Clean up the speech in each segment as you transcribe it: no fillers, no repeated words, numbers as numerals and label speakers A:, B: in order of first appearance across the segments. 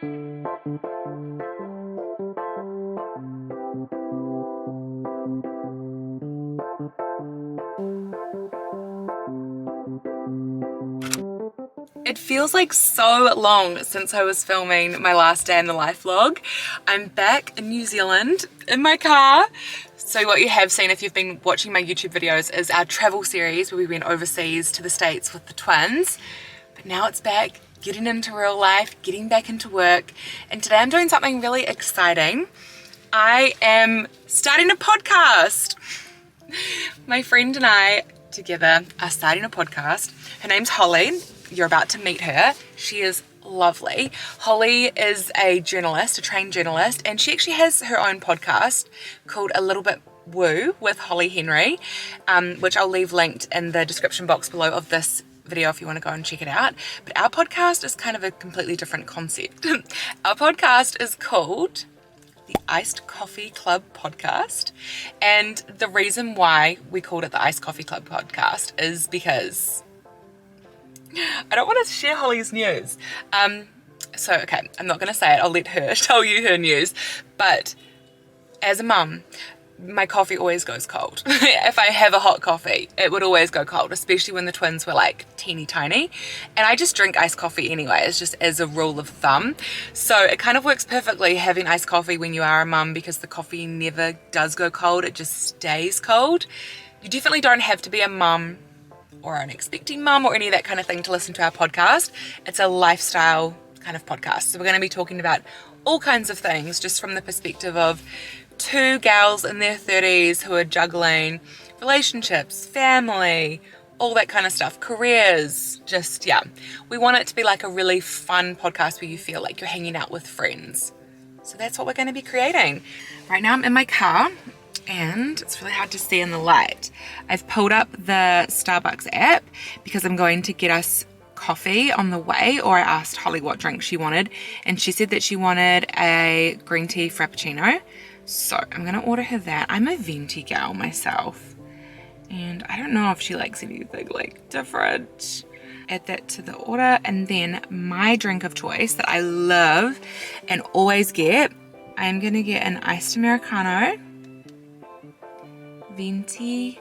A: It feels like so long since I was filming my last day in the life vlog. I'm back in New Zealand in my car. So what you have seen if you've been watching my YouTube videos is our travel series where we went overseas to the States with the twins. But now it's back, getting into real life, getting back into work. And today I'm doing something really exciting. I am starting a podcast. My friend and I together are starting a podcast. Her name's Holly. You're about to meet her. She is lovely. Holly is a journalist, a trained journalist, and she actually has her own podcast called A Little Bit Woo with Holly Henry, which I'll leave linked in the description box below of this video if you want to go and check it out. But our podcast is kind of a completely different concept. Our podcast is called the Iced Coffee Club Podcast, and the reason why we called it the Iced Coffee Club Podcast is because I don't want to share Holly's news. Okay, I'm not going to say it. I'll let her tell you her news. But as a mum, my coffee always goes cold. If I have a hot coffee, it would always go cold, especially when the twins were like teeny tiny. And I just drink iced coffee anyway. It's just as a rule of thumb. So it kind of works perfectly having iced coffee when you are a mum because the coffee never does go cold. It just stays cold. You definitely don't have to be a mum or an expecting mum or any of that kind of thing to listen to our podcast. It's a lifestyle kind of podcast. So we're going to be talking about all kinds of things just from the perspective of two gals in their 30s who are juggling relationships, family, all that kind of stuff, careers, just, yeah. We want it to be like a really fun podcast where you feel like you're hanging out with friends. So that's what we're going to be creating. Right now I'm in my car and it's really hard to see in the light. I've pulled up the Starbucks app because I'm going to get us coffee on the way, or I asked Holly what drink she wanted and she said that she wanted a green tea frappuccino. So I'm gonna order her that. I'm a venti gal myself and I don't know if she likes anything like different. Add that to the order, and then my drink of choice that I love and always get, I'm gonna get an iced Americano, venti,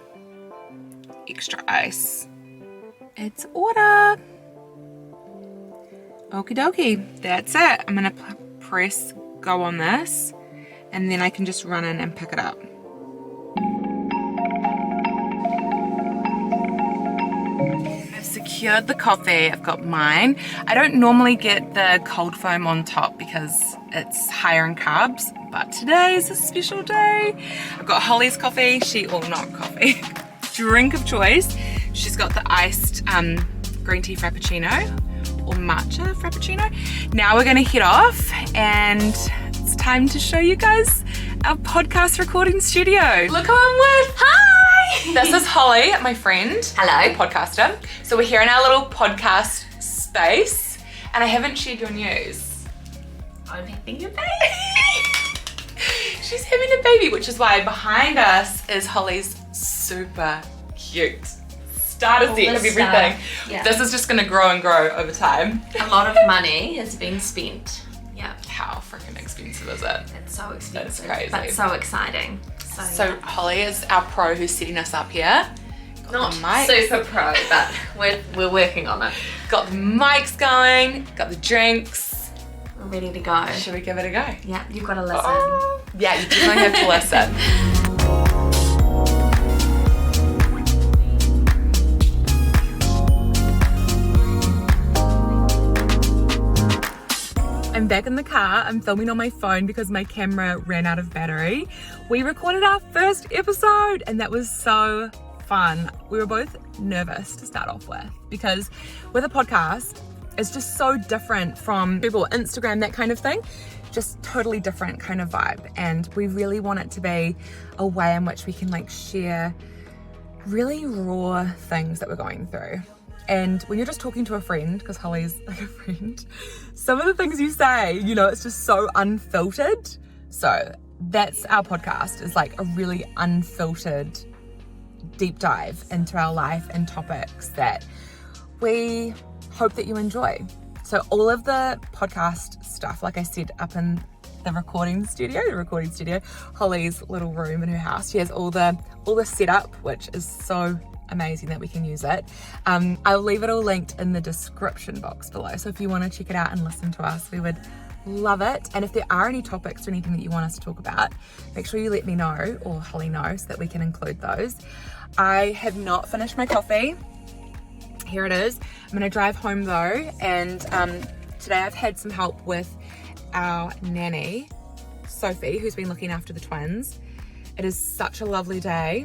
A: extra ice. It's order. Okie dokie, that's it. I'm gonna press go on this and then I can just run in and pick it up. I've secured the coffee, I've got mine. I don't normally get the cold foam on top because it's higher in carbs, but today is a special day. I've got Holly's coffee, not coffee, drink of choice. She's got the iced green tea frappuccino or matcha frappuccino. Now we're gonna head off and it's time to show you guys our podcast recording studio. Look who I'm with. Hi! This is Holly, my friend.
B: Hello.
A: The podcaster. So we're here in our little podcast space and I haven't shared your news.
B: I'm having a baby.
A: She's having a baby, which is why behind us is Holly's super cute starter set of everything. Yeah. This is just gonna grow and grow over time.
B: A lot of money has been spent. Yeah.
A: How freaking expensive is it?
B: It's so expensive.
A: It's crazy.
B: But so exciting. So
A: yeah. Holly is our pro who's setting us up here.
B: Not super pro, but we're working on it.
A: Got the mics going, got the drinks.
B: We're ready to go.
A: Should we give it a go?
B: Yeah, you've got to listen.
A: Oh. Yeah, you definitely have to listen. I'm back in the car. I'm filming on my phone because my camera ran out of battery. We recorded our first episode and that was so fun. We were both nervous to start off with because with a podcast, it's just so different from people, Instagram, that kind of thing. Just totally different kind of vibe. And we really want it to be a way in which we can like share really raw things that we're going through. And when you're just talking to a friend, because Holly's like a friend, some of the things you say, you know, it's just so unfiltered. So that's our podcast, is like a really unfiltered deep dive into our life and topics that we hope that you enjoy. So all of the podcast stuff, like I said, up in the recording studio, Holly's little room in her house. She has all the setup, which is so amazing that we can use it. I'll leave it all linked in the description box below. So if you want to check it out and listen to us, we would love it. And if there are any topics or anything that you want us to talk about, make sure you let me know, or Holly know, so that we can include those. I have not finished my coffee. Here it is. I'm gonna drive home though, and today I've had some help with our nanny, Sophie, who's been looking after the twins. It is such a lovely day,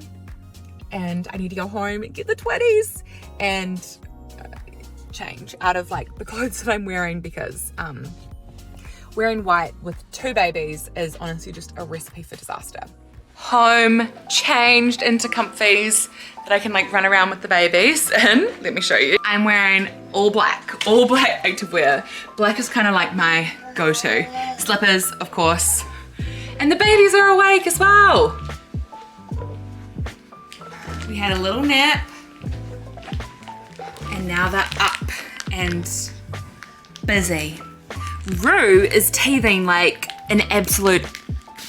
A: and I need to go home and get the twinnies and change out of like the clothes that I'm wearing, because wearing white with 2 babies is honestly just a recipe for disaster. Home, changed into comfies that I can like run around with the babies in. Let me show you. I'm wearing all black activewear. Black is kind of like my go-to. Slippers, of course. And the babies are awake as well. We had a little nap, and now they're up and busy. Rue is teething like an absolute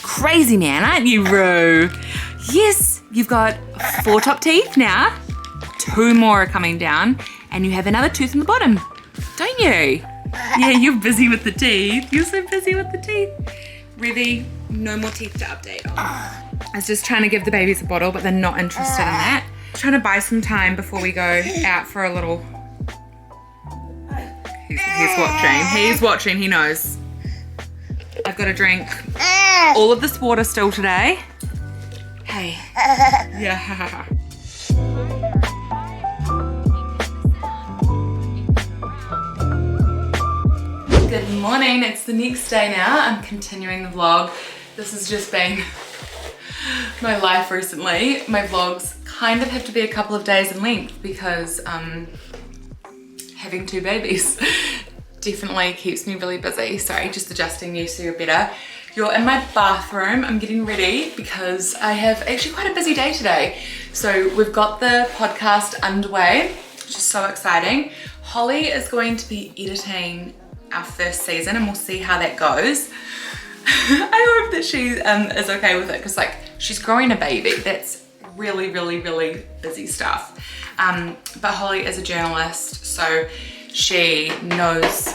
A: crazy man, aren't you, Rue? Yes, you've got 4 top teeth now, 2 more are coming down, and you have another tooth in the bottom, don't you? Yeah, you're busy with the teeth. You're so busy with the teeth. Really, no more teeth to update on. I was just trying to give the babies a bottle, but they're not interested in that. I'm trying to buy some time before we go out for a little... He's watching. He's watching. He knows. I've got to drink all of this water still today. Hey. Yeah. Good morning. It's the next day now. I'm continuing the vlog. This has just been my life recently. My vlogs kind of have to be a couple of days in length because having 2 babies definitely keeps me really busy. Sorry, just adjusting you so you're better. You're in my bathroom. I'm getting ready because I have actually quite a busy day today. So we've got the podcast underway, which is so exciting. Holly is going to be editing our first season, and we'll see how that goes. I hope that she is okay with it, because like she's growing a baby. That's really busy stuff. But Holly is a journalist, so she knows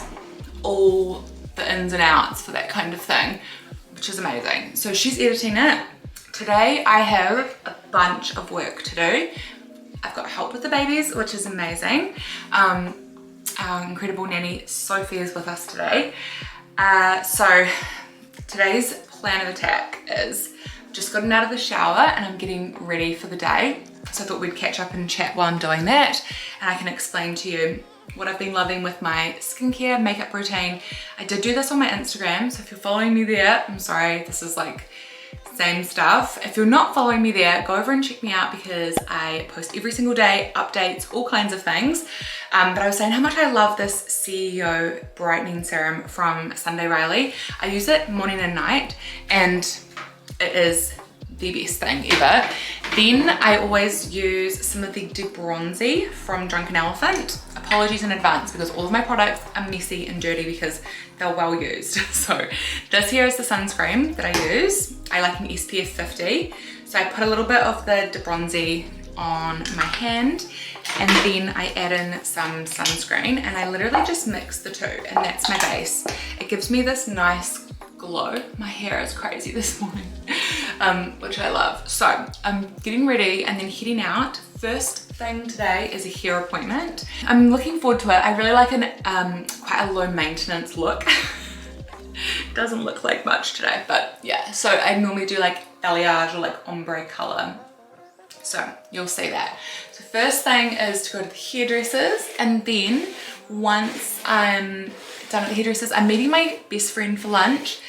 A: all the ins and outs for that kind of thing, which is amazing. So she's editing it. Today I have a bunch of work to do. I've got help with the babies, which is amazing. Our incredible nanny Sophie is with us today. So today's plan of attack is just gotten out of the shower and I'm getting ready for the day. So I thought we'd catch up and chat while I'm doing that, and I can explain to you what I've been loving with my skincare, makeup routine. I did do this on my Instagram, so if you're following me there, I'm sorry, this is like same stuff. If you're not following me there, go over and check me out, because I post every single day, updates, all kinds of things. But I was saying how much I love this CEO brightening serum from Sunday Riley. I use it morning and night, and it is the best thing ever. Then I always use some of the De-Bronzy from Drunken Elephant. Apologies in advance, because all of my products are messy and dirty because they're well used. So this here is the sunscreen that I use. I like an SPF 50. So I put a little bit of the De-Bronzy on my hand, and then I add in some sunscreen, and I literally just mix the two, and that's my base. It gives me this nice glow. My hair is crazy this morning, which I love. So I'm getting ready and then heading out. First thing today is a hair appointment. I'm looking forward to it. I really like an quite a low maintenance look. Doesn't look like much today, but yeah. So I normally do like balayage or like ombre color. So you'll see that. So first thing is to go to the hairdressers, and then once I'm done at the hairdressers, I'm meeting my best friend for lunch.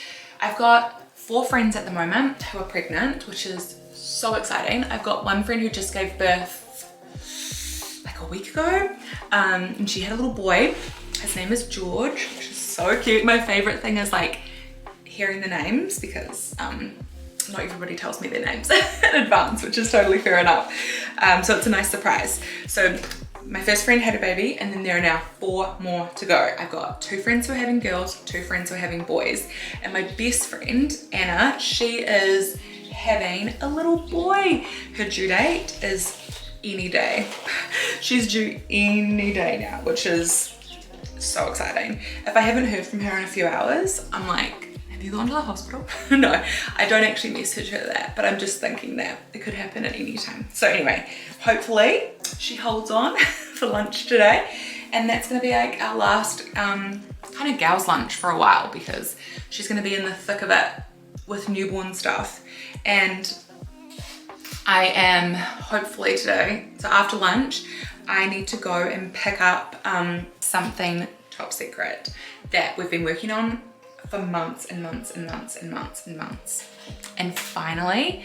A: I've got 4 friends at the moment who are pregnant, which is so exciting. I've got one friend who just gave birth like a week ago, and she had a little boy. His name is George, which is so cute. My favorite thing is like hearing the names, because not everybody tells me their names in advance, which is totally fair enough. So it's a nice surprise. So My first friend had a baby, and then there are now 4 more to go. I've got 2 friends who are having girls, 2 friends who are having boys, and my best friend, Anna, she is having a little boy. Her due date is any day. She's due any day now, which is so exciting. If I haven't heard from her in a few hours, I'm like, have you gone to the hospital? No, I don't actually message her that, but I'm just thinking that it could happen at any time. So anyway, hopefully she holds on for lunch today, and that's gonna be like our last kind of gals lunch for a while, because she's gonna be in the thick of it with newborn stuff. And I am hopefully today, so after lunch, I need to go and pick up something top secret that we've been working on for months and months and months and months and months. And finally,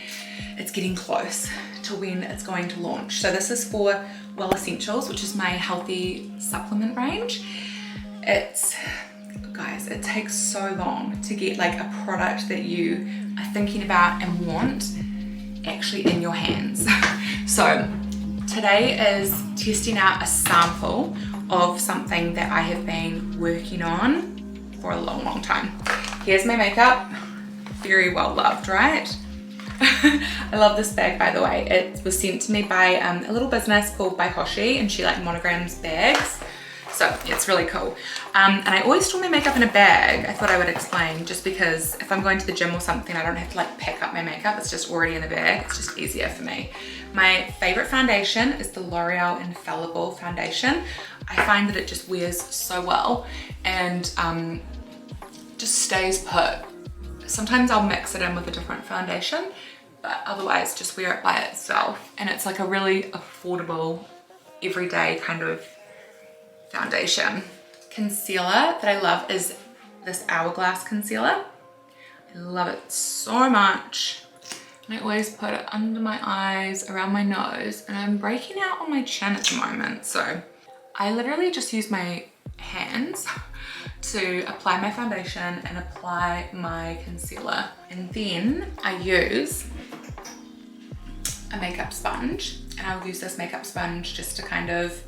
A: it's getting close to when it's going to launch. So this is for Welle Essentials, which is my healthy supplement range. Guys, it takes so long to get like a product that you are thinking about and want actually in your hands. So today is testing out a sample of something that I have been working on for a long time. Here's my makeup, very well loved, right? I love this bag, by the way. It was sent to me by a little business called By Hoshi, and she like monograms bags. So it's really cool. And I always store my makeup in a bag. I thought I would explain, just because if I'm going to the gym or something, I don't have to like pack up my makeup. It's just already in the bag. It's just easier for me. My favorite foundation is the L'Oreal Infallible foundation. I find that it just wears so well and just stays put. Sometimes I'll mix it in with a different foundation, but otherwise just wear it by itself. And it's like a really affordable, everyday kind of foundation. Concealer that I love is this Hourglass concealer. I love it so much. And I always put it under my eyes, around my nose, and I'm breaking out on my chin at the moment. So I literally just use my hands to apply my foundation and apply my concealer. And then I use a makeup sponge, and I'll use this makeup sponge just to kind of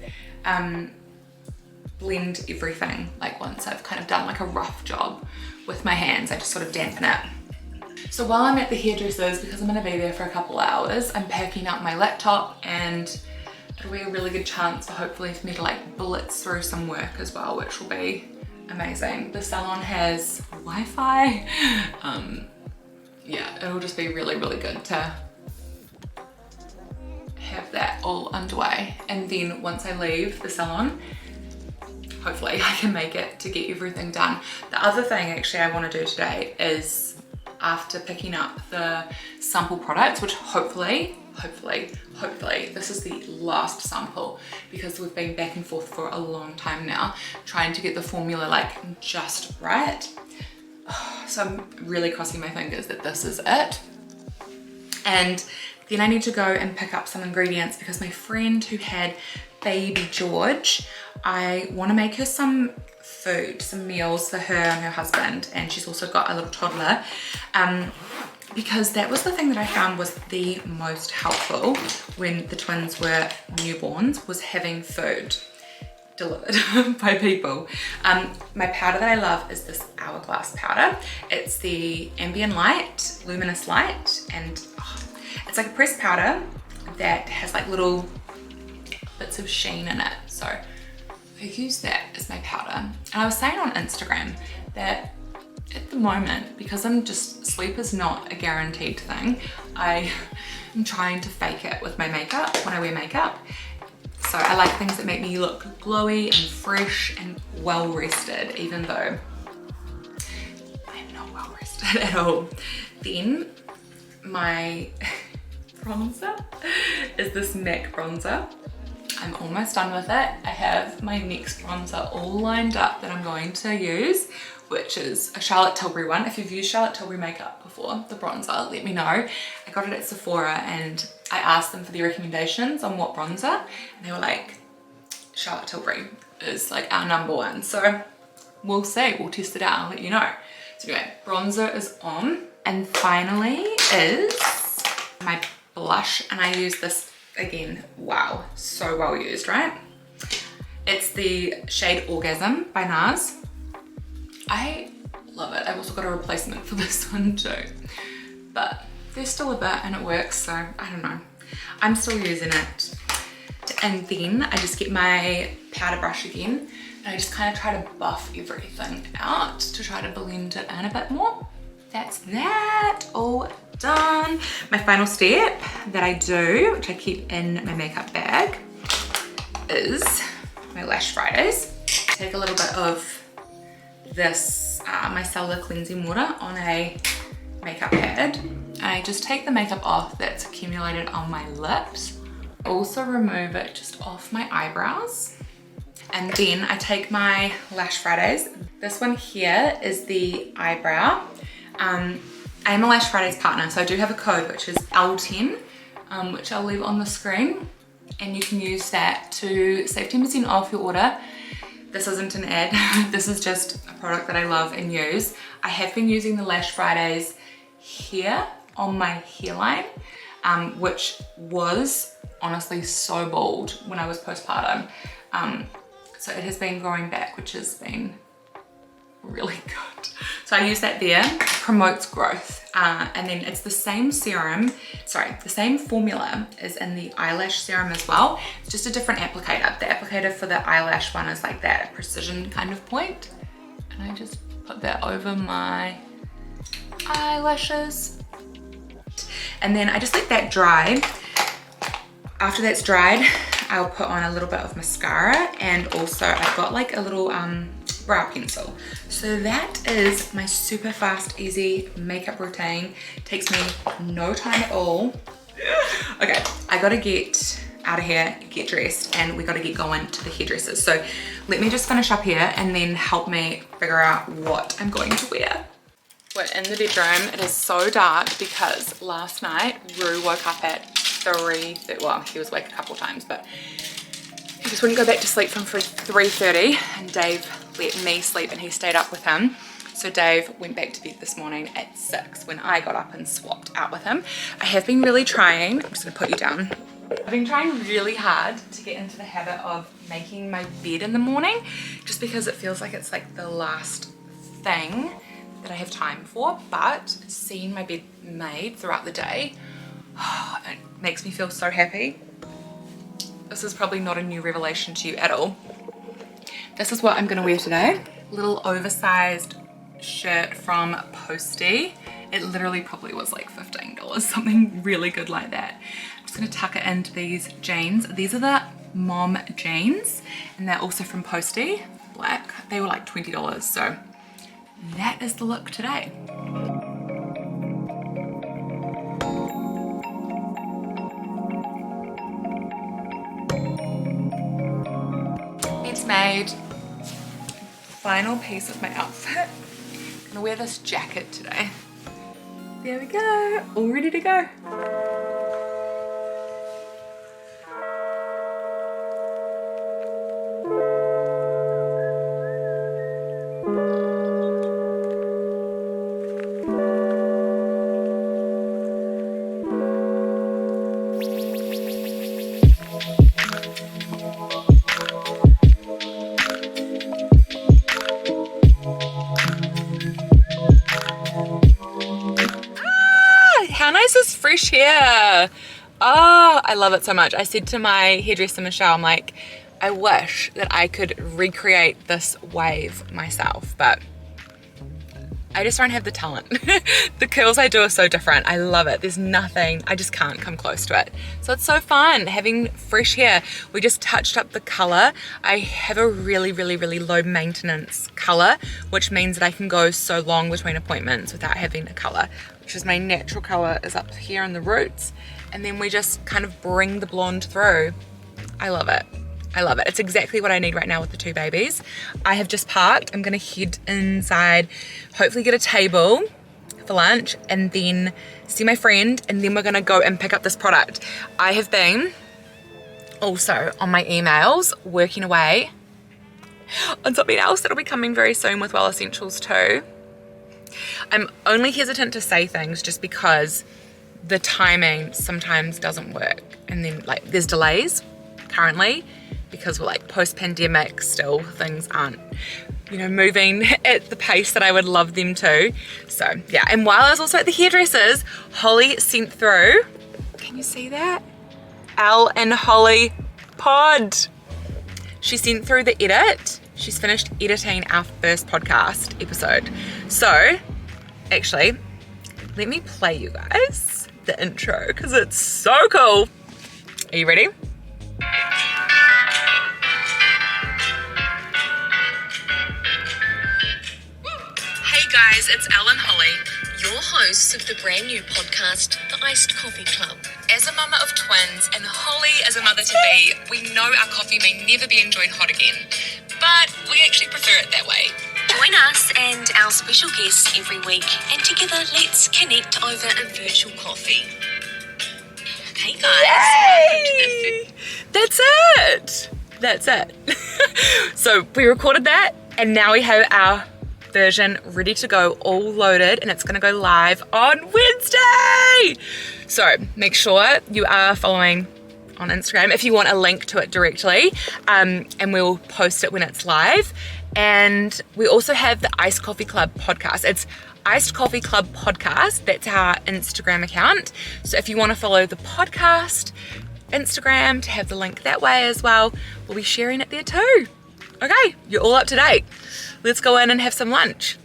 A: blend everything. Like once I've kind of done like a rough job with my hands, I just sort of dampen it. So while I'm at the hairdressers, because I'm gonna be there for a couple hours, I'm packing up my laptop, and it'll be a really good chance for hopefully for me to like blitz through some work as well, which will be amazing. The salon has Wi-Fi. Yeah, it'll just be really, really good to have that all underway. And then once I leave the salon, hopefully I can make it to get everything done. The other thing actually I want to do today is, after picking up the sample products, which hopefully this is the last sample, because we've been back and forth for a long time now trying to get the formula like just right. So I'm really crossing my fingers that this is it. And then I need to go and pick up some ingredients, because my friend who had baby George, I want to make her some food, some meals for her and her husband, and she's also got a little toddler, because that was the thing that I found was the most helpful when the twins were newborns, was having food delivered by people. My powder that I love is this Hourglass powder. It's the Ambient Light, Luminous Light, and it's like a pressed powder that has like little bits of sheen in it. So I use that as my powder. And I was saying on Instagram that at the moment, because sleep is not a guaranteed thing, I am trying to fake it with my makeup when I wear makeup. So I like things that make me look glowy and fresh and well rested, even though I'm not well rested at all. Then my bronzer is this MAC bronzer. I'm almost done with it. I have my next bronzer all lined up that I'm going to use, which is a Charlotte Tilbury one. If you've used Charlotte Tilbury makeup before, the bronzer, let me know. I got it at Sephora and I asked them for the recommendations on what bronzer, and they were like, Charlotte Tilbury is like our #1. So we'll see, we'll test it out, I'll let you know. So anyway, bronzer is on. And finally is my blush, and I use this again, wow, so well used, right? It's the shade Orgasm by NARS. I love it. I've also got a replacement for this one too. But there's still a bit and it works, so I don't know. I'm still using it. And then I just get my powder brush again and I just kind of try to buff everything out to try to blend it in a bit more. That's that all done. My final step that I do, which I keep in my makeup bag, is my Lash Fridays. Take a little bit of this micellar cleansing water on a makeup pad and I just take the makeup off that's accumulated on my lips. Also remove it just off my eyebrows. And then I take my Lash Fridays. This one here is the eyebrow. I am a Lash Fridays partner, so I do have a code which is L10, which I'll leave on the screen. And you can use that to save 10% off your order. This isn't an ad, this is just a product that I love and use. I have been using the Lash Fridays here on my hairline, which was honestly so bald when I was postpartum. So it has been growing back, which has been really good. So I use that there, promotes growth. And then it's the same serum, the same formula is in the eyelash serum as well. It's just a different applicator. The applicator for the eyelash one is like that precision kind of point. And I just put that over my eyelashes. And then I just let that dry. After that's dried, I'll put on a little bit of mascara and also I've got like a little brow pencil. So that is my super fast, easy makeup routine. Takes me no time at all. Okay, I gotta get out of here, get dressed, and we gotta get going to the hairdressers. So let me just finish up here and then help me figure out what I'm going to wear. We're in the bedroom. It is so dark because last night Rue woke up at 3:30. Well, he was awake a couple times, but he just wouldn't go back to sleep from 3:30, and Dave let me sleep and he stayed up with him. So Dave went back to bed this morning at 6 when I got up and swapped out with him. I have been really trying, I'm just gonna put you down. I've been trying really hard to get into the habit of making my bed in the morning, just because it feels like it's like the last thing that I have time for, but seeing my bed made throughout the day, it makes me feel so happy. This is probably not a new revelation to you at all. This is what I'm gonna wear today. Little oversized shirt from Posty. It literally probably was like $15, something really good like that. I'm just gonna tuck it into these jeans. These are the mom jeans, and they're also from Posty, black. They were like $20, so that is the look today. It's made. Final piece of my outfit. I'm gonna wear this jacket today. There we go, all ready to go. How nice is fresh hair? Oh, I love it so much. I said to my hairdresser Michelle, I'm like, I wish that I could recreate this wave myself, but I just don't have the talent. The curls I do are so different. I love it. There's nothing, I just can't come close to it. So it's so fun having fresh hair. We just touched up the color. I have a really, really, really low maintenance color, which means that I can go so long between appointments without having a color, which is my natural color is up here in the roots. And then we just kind of bring the blonde through. I love it. I love it. It's exactly what I need right now with the two babies. I have just parked. I'm gonna head inside, hopefully get a table for lunch, and then see my friend, and then we're gonna go and pick up this product. I have been also on my emails working away on something else that'll be coming very soon with Well Essentials too. I'm only hesitant to say things just because the timing sometimes doesn't work, and then like there's delays currently, because we're like post-pandemic still, things aren't, you know, moving at the pace that I would love them to. So yeah, and while I was also at the hairdressers, Holly sent through, can you see that? Elle and Holly pod. She sent through the edit. She's finished editing our first podcast episode. So actually, let me play you guys the intro because it's so cool. Are you ready?
C: Hey guys, it's Elle and Holly, your hosts of the brand new podcast, The Iced Coffee Club.
A: As a mama of twins and Holly as a mother-to-be, we know our coffee may never be enjoyed hot again, but we actually prefer it that way.
C: Join us and our special guests every week, and together let's connect over a virtual coffee. Okay guys,
A: That's it. That's it. So we recorded that and now we have our version ready to go, all loaded, and it's gonna go live on Wednesday. So make sure you are following on Instagram if you want a link to it directly, and we'll post it when it's live. And we also have the Iced Coffee Club podcast. It's Iced Coffee Club podcast. That's our Instagram account. So if you want to follow the podcast Instagram to have the link that way as well, we'll be sharing it there too. Okay, you're all up to date. Let's go in and have some lunch.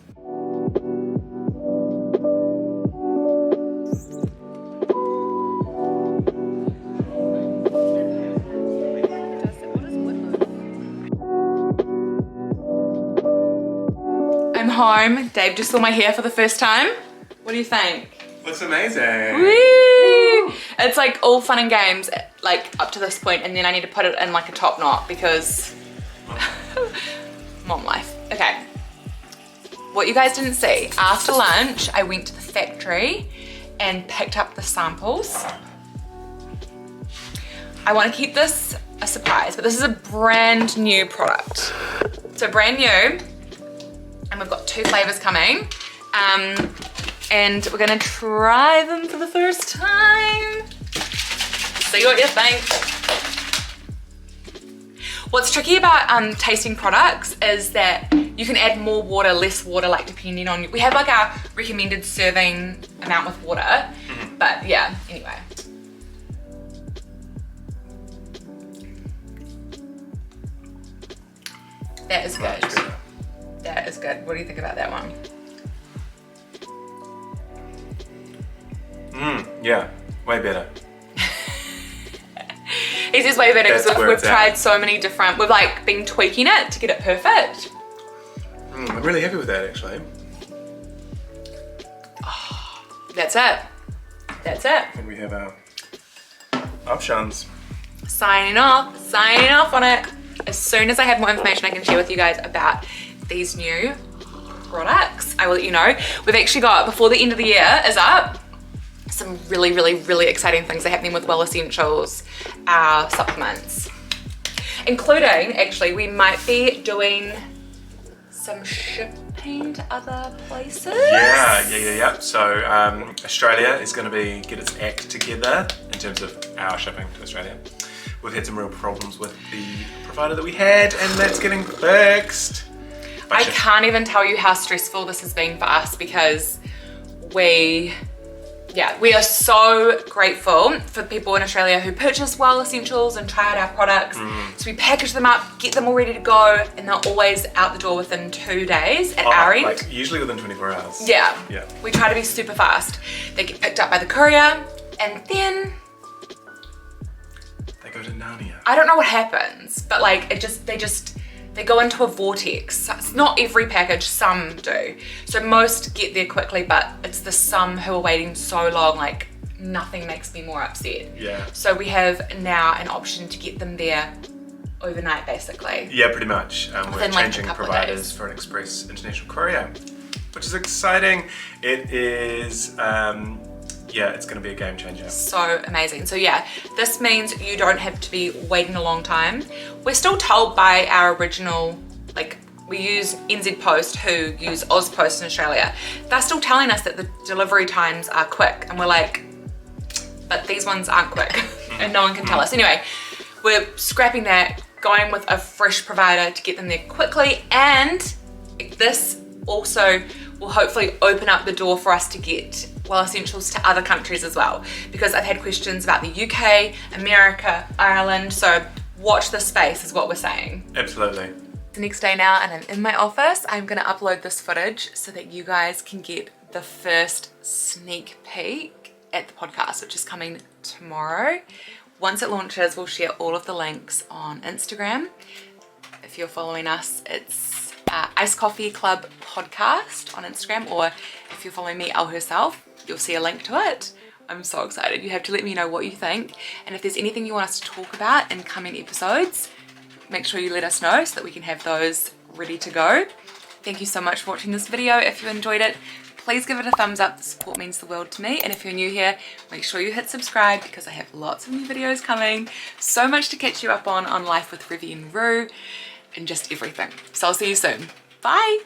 A: I'm home. Dave just saw my hair for the first time. What do you think?
D: Looks amazing.
A: Woo! It's like all fun and games, like up to this point, and then I need to put it in like a top knot because mom life. Okay. What you guys didn't see, after lunch, I went to the factory and picked up the samples. I want to keep this a surprise, but this is a brand new product. So brand new, and we've got 2 flavors coming. And we're gonna try them for the first time. See what you think. What's tricky about tasting products is that you can add more water, less water, like depending on, we have like our recommended serving amount with water, but yeah, anyway. That is good. That is good. What do you think about that one?
D: Yeah, way better.
A: He says way better
D: That's
A: because
D: where
A: we've
D: it's at.
A: tried so many different, we've like been tweaking it to get it perfect.
D: I'm really happy with that actually.
A: That's it. That's it.
D: And we have our options.
A: Signing off on it. As soon as I have more information I can share with you guys about these new products, I will let you know. We've actually got, before the end of the year is up, some really, really, really exciting things are happening with Well Essentials, our supplements. Including, actually, we might be doing some shipping to other places.
D: Yeah. So Australia is going to get its act together in terms of our shipping to Australia. We've had some real problems with the provider that we had, and that's getting fixed.
A: I can't even tell you how stressful this has been for us because we are so grateful for people in Australia who purchase Welle Essentials and try out our products. So we package them up, get them all ready to go, and they're always out the door within 2 days at our end.
D: Like usually within 24 hours.
A: Yeah.
D: Yeah.
A: We try to be super fast. They get picked up by the courier, and then
D: They go to Narnia.
A: I don't know what happens, but like they go into a vortex. It's not every package, some do. So most get there quickly, but it's the some who are waiting so long, like nothing makes me more upset.
D: Yeah.
A: So we have now an option to get them there overnight, basically.
D: Yeah, pretty much. We're
A: Within, like, a
D: changing
A: couple of
D: providers
A: days.
D: for an express international courier, which is exciting. It is, it's going to be a game changer.
A: So amazing. So yeah, this means you don't have to be waiting a long time. We're still told by our original, like we use NZ Post who use Oz Post in Australia. They're still telling us that the delivery times are quick, and we're like, but these ones aren't quick and no one can tell us. Anyway, we're scrapping that, going with a fresh provider to get them there quickly, and this also will hopefully open up the door for us to get Well Essentials to other countries as well, because I've had questions about the UK, America, Ireland, so watch this space is what we're saying.
D: Absolutely.
A: The next day now, and I'm in my office. I'm gonna upload this footage so that you guys can get the first sneak peek at the podcast, which is coming tomorrow. Once it launches, we'll share all of the links on Instagram. If you're following us, it's Ice Coffee Club Podcast on Instagram, or if you're following me, Elle herself, you'll see a link to it. I'm so excited. You have to let me know what you think, and if there's anything you want us to talk about in coming episodes, make sure you let us know so that we can have those ready to go. Thank you so much for watching this video. If you enjoyed it, please give it a thumbs up. The support means the world to me. And if you're new here, make sure you hit subscribe because I have lots of new videos coming. So much to catch you up on life with Rivy and Rue and just everything. So I'll see you soon. Bye.